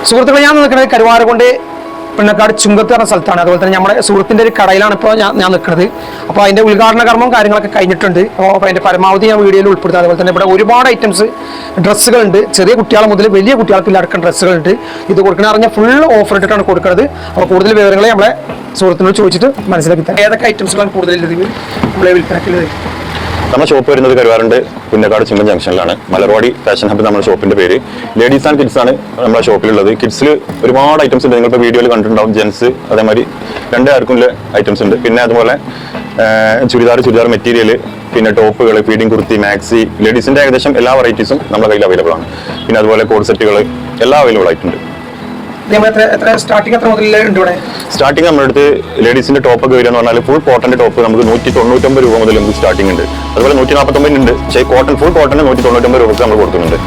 സുഹൃത്തുക്കളെ, ഞാൻ നിൽക്കുന്നത് കരുവാരക്കുണ്ട് പിണ്ണക്കാട് ചുങ്കത്ത് പറഞ്ഞ സ്ഥലത്താണ്. അതുപോലെ തന്നെ നമ്മുടെ സുഹൃത്തിൻ്റെ ഒരു കടയിലാണ് ഇപ്പോൾ ഞാൻ നിൽക്കുന്നത്. അപ്പോൾ അതിൻ്റെ ഉദ്ഘാടന കർമ്മവും കാര്യങ്ങളൊക്കെ കഴിഞ്ഞിട്ടുണ്ട്. അപ്പോൾ അതിൻ്റെ പരമാവധി ഞാൻ വീഡിയോയിൽ ഉൾപ്പെടുത്തുക. അതുപോലെ തന്നെ ഇവിടെ ഒരുപാട് ഐറ്റംസ് ഡ്രസ്സുകളുണ്ട്. ചെറിയ കുട്ടികളെ മുതൽ വലിയ കുട്ടികൾക്ക് അടക്കം ഡ്രസ്സുകളുണ്ട്. ഇത് കൊടുക്കണ പറഞ്ഞാൽ ഫുൾ ഓഫർ ഇട്ടിട്ടാണ് കൊടുക്കുന്നത്. അപ്പോൾ കൂടുതൽ വിവരങ്ങൾ നമ്മളെ സുഹൃത്തിനോട് ചോദിച്ചിട്ട് മനസ്സിലാക്കി തരാം. ഏതൊക്കെ ഐറ്റംസുകളാണ് കൂടുതലുള്ളത് നമ്മളെ വിൽപ്പനക്കുള്ളത്? നമ്മുടെ ഷോപ്പ് വരുന്നത് കരുവാറുണ്ട് പുന്നക്കാട് ചിമ്പൻ ജംഗ്ഷനിലാണ്. മലർവാടി ഫാഷൻ ഹബ് നമ്മുടെ ഷോപ്പിന്റെ പേര്. ലേഡീസ് ആൻഡ് കിഡ്സ് ആണ് നമ്മുടെ ഷോപ്പിലുള്ളത്. കിഡ്സിൽ ഒരുപാട് ഐറ്റംസ് ഉണ്ട്. നിങ്ങളിപ്പോൾ വീഡിയോയിൽ കണ്ടിട്ടുണ്ടാവും. ജെൻസ് അതേമാതിരി രണ്ടാർക്കും ഐറ്റംസ് ഉണ്ട്. പിന്നെ അതുപോലെ ചുരിദാർ മെറ്റീരിയൽ, പിന്നെ ടോപ്പുകൾ, ഫീഡിംഗ് കുർത്തി, മാക്സി, ലേഡീസിന്റെ ഏകദേശം എല്ലാ വെറൈറ്റീസും നമ്മുടെ കയ്യിൽ അവൈലബിൾ ആണ്. പിന്നെ അതുപോലെ കോഡ് സെറ്റുകൾ എല്ലാം അവൈലബിൾ ആയിട്ടുണ്ട്. സ്റ്റാർട്ടിംഗ് നമ്മുടെ അടുത്ത് ലേഡീസിന്റെ ടോപ്പ് ഒക്കെ വരിക എന്ന് പറഞ്ഞാൽ ഫുൾ കോട്ടന്റെ ടോപ്പ് നമുക്ക് 199 രൂപ മുതൽ നമുക്ക് സ്റ്റാർട്ടിംഗ് ഉണ്ട്. അതുപോലെ 149 ഉണ്ട്. പക്ഷേ കോട്ടൺ ഫുൾ കോട്ടൺ 199 രൂപയ്ക്ക് നമ്മൾ കൊടുക്കുന്നുണ്ട്.